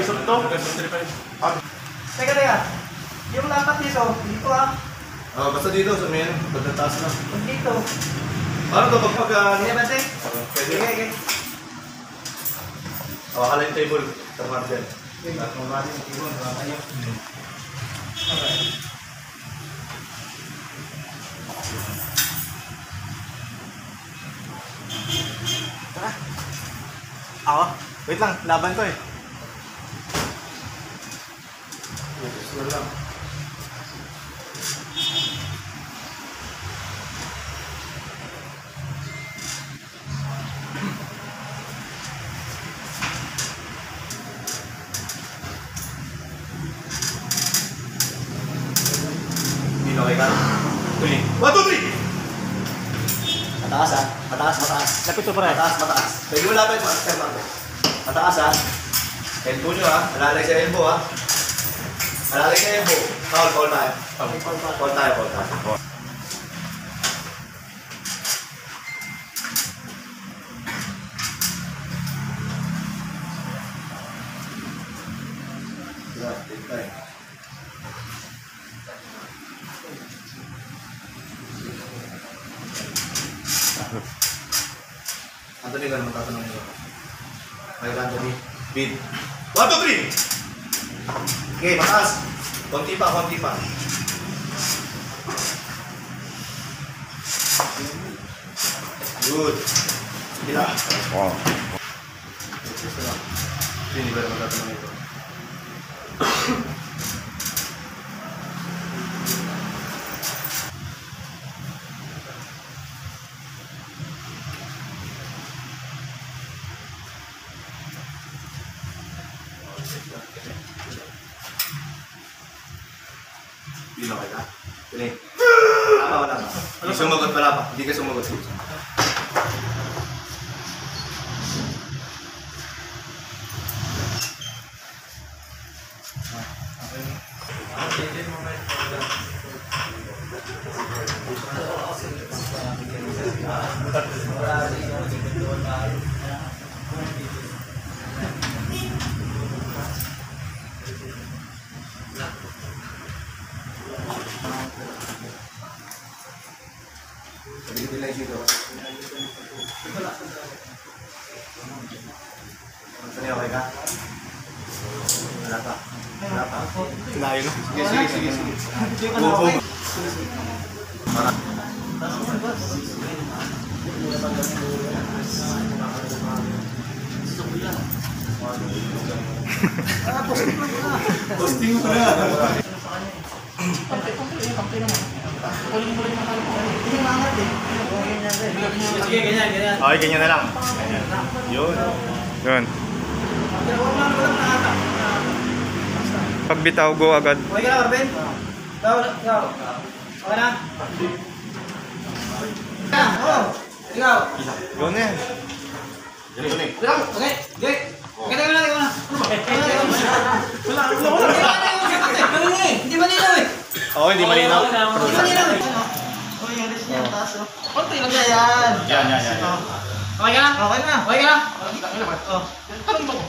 Isot to. Teka. Yung lapat dito ah. Basta dito, sa main. Pagkataas na. Dito. Ano to pagpag... Hindi ba, Teng? Pwede. Okay. Hawakan yung table. Sa margin. Maraming yung table. Hawakan nyo. Okay. Tara. Ako? Wait lang, laban ko eh. Gusto lang. Okay ka? 1, 2, 3! Mataas ha? Mataas. Lapit to pare. Mataas. Pwede mo lapit, mataas ha? Elbow nyo ha? Malalay sa elbow ha? Malalay sa elbow. Foul tayo. Foul tayo. Anthony, gano'n matatanong nyo? Okay, Anthony. Bid. 1, 2, 3! Okay, mataas. Konti pa. Good. Sige lang. Wow. Hindi ba naman matatanong nyo? Pino ka na? Pili. Wala. Hindi sumagot pala pa. Hindi ka sumagot. Okay ka? Wala pa. Sinayo no? Sige. Posting mo na. Sige, ganyan. Okay, ganyan na lang. Yun. Pagbitaw, go agad. Okay ka na, Marvin? Ikaw. Okay na? Ikaw. Yun eh. Okay. Ikaw na. Wala. Hindi malinaw eh. Oo, hindi malinaw. Oh, yung alis niya, taas oh. Konti lang yan. Yan. Okay ka na? Oh. Tanong mo ko.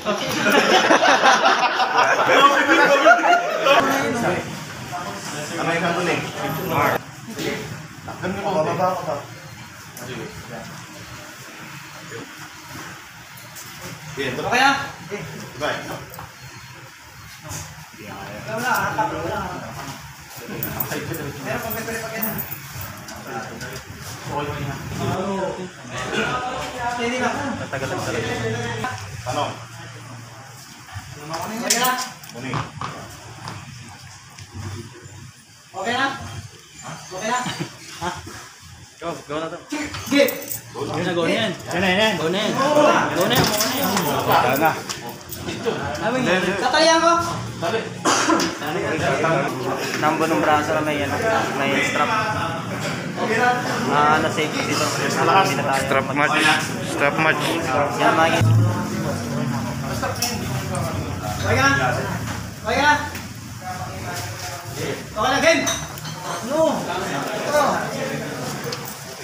Ano yung Anthony? Takdan mo ko. Bababa ako to. Okay na? Bye. Ikaw na, hatap mo lang. Meron pang pwede pag yan. Steady lang. Tagal. Ano? Okay na? Muning. Okay na? Go na to. Sige! Go na yan. Tatalihan ko! Nambo ng braso na may strap. Na-safety dito. Strap match. Yan, makikita. Okay ka na? Okay na, game! No! Ito!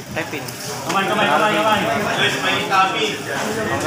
Type in. Kamay. Guys, may tabi. Ang